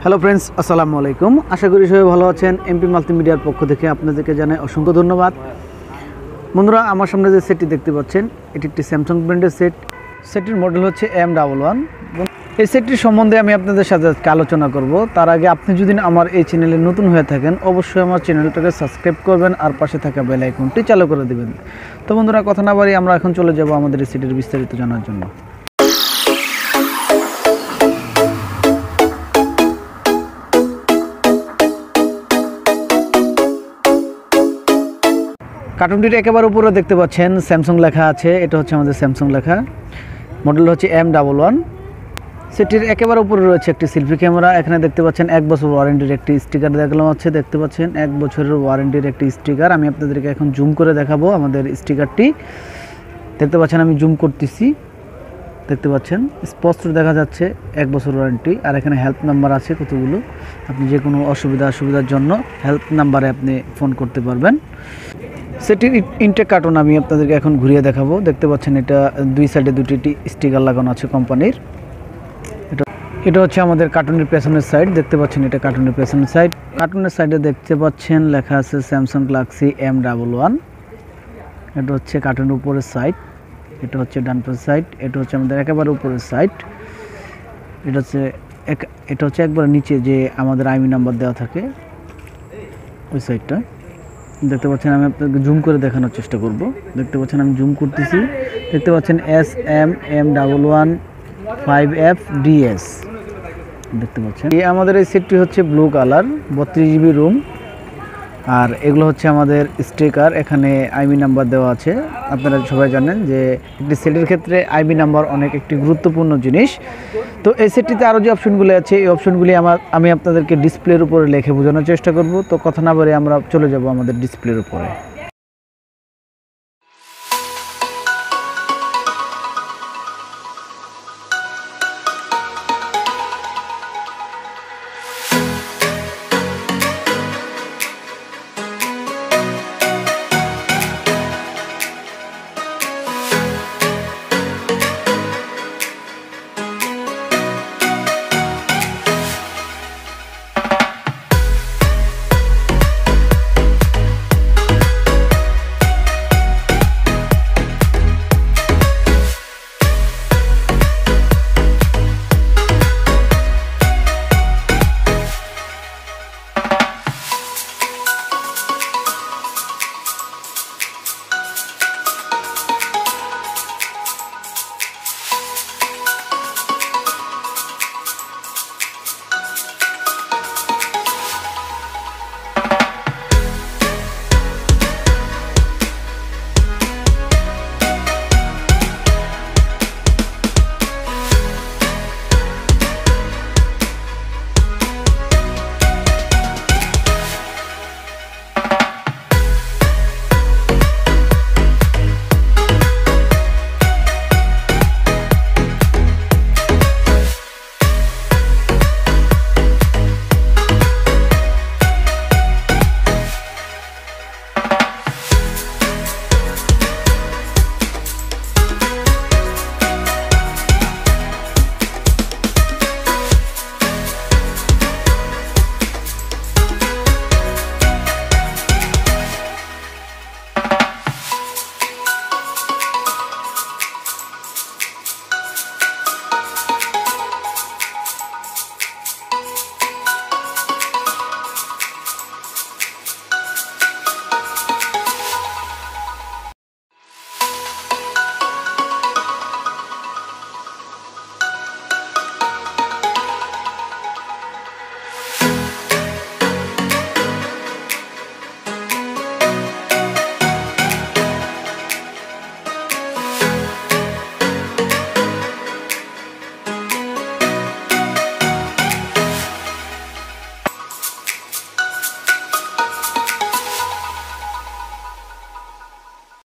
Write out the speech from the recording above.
Hello friends, আসসালামু আলাইকুম। আশা করি সবাই ভালো আছেন। এমপি মাল্টিমিডিয়ার পক্ষ থেকে আপনাদেরকে জানাই অসংখ্য ধন্যবাদ। বন্ধুরা, আমার সামনে যে সেটটি দেখতে পাচ্ছেন, এটি একটি স্যামসাং ব্র্যান্ডের সেট। সেটটির মডেল হচ্ছে M11। এই সেটটির সম্বন্ধে আমি আপনাদের সাথে আজকে আলোচনা করব। তার আগে আপনি যদি আমার এই চ্যানেলে নতুন হয়ে থাকেন, অবশ্যই আমার চ্যানেলটাকে সাবস্ক্রাইব করবেন আর পাশে থাকা বেল আইকনটি চালু করে দেবেন। তো বন্ধুরা, কথা না বাড়িয়ে আমরা এখন চলে যাব আমাদের এই সেটের বিস্তারিত জানার জন্য। কার্টুনটির একেবারে উপরে দেখতে পাচ্ছেন স্যামসাং লেখা আছে। এটা হচ্ছে আমাদের স্যামসাং লেখা। মডেল হচ্ছে M11। সেটির একেবারে উপরে রয়েছে একটি সেলফি ক্যামেরা। এখানে দেখতে পাচ্ছেন 1 বছর ওয়ারেন্টির একটি স্টিকার দেখালাম আছে। দেখতে পাচ্ছেন 1 বছরের ওয়ারেন্টির একটি স্টিকার। আমি আপনাদেরকে এখন জুম করে দেখাবো আমাদের স্টিকারটি। দেখতে পাচ্ছেন, আমি জুম করতেছি। দেখতে পাচ্ছেন স্পষ্ট দেখা যাচ্ছে 1 বছর ওয়ারেন্টি। আর এখানে হেল্প নাম্বার আছে কতগুলো। আপনি যে কোনো অসুবিধার জন্য হেল্প নাম্বারে আপনি ফোন করতে পারবেন। সেটির ইনটেক কার্টুন আমি আপনাদেরকে এখন ঘুরিয়ে দেখাবো। দেখতে পাচ্ছেন এটা দুই সাইডে দুটি স্টিকার লাগানো আছে কোম্পানির। এটা হচ্ছে আমাদের কার্টুনের পেছনের সাইড। দেখতে পাচ্ছেন এটা কার্টুনের পেছনের সাইড। কার্টুনের সাইডে দেখতে পাচ্ছেন লেখা আছে স্যামসাং গ্যালাক্সি M11। এটা হচ্ছে কার্টুনের উপরের সাইড। এটা হচ্ছে ডান পাশের সাইড। এটা হচ্ছে আমাদের একেবারে উপরের সাইড। এটা হচ্ছে একবার নিচে যে আমাদের আইমি নাম্বার দেওয়া থাকে ওই সাইডটা। দেখতে পাচ্ছেন, আমি আপনাকে জুম করে দেখানোর চেষ্টা করব। দেখতে পাচ্ছেন আমি জুম করতেছি। দেখতে পাচ্ছেন SM M11 5FDS। দেখতে পাচ্ছেন আমাদের এই সেটটি হচ্ছে ব্লু কালার, 32 GB রুম। আর এগুলো হচ্ছে আমাদের স্টিকার। এখানে আইবি নাম্বার দেওয়া আছে। আপনারা সবাই জানেন যে একটি সেটের ক্ষেত্রে আইবি নাম্বার অনেক একটি গুরুত্বপূর্ণ জিনিস। তো এই সেটটিতে আরও যে অপশনগুলি আছে, এই অপশনগুলি আমি আপনাদেরকে ডিসপ্লের উপরে লিখে বোঝানোর চেষ্টা করব। তো কথা না বলে আমরা চলে যাব আমাদের ডিসপ্লের উপরে।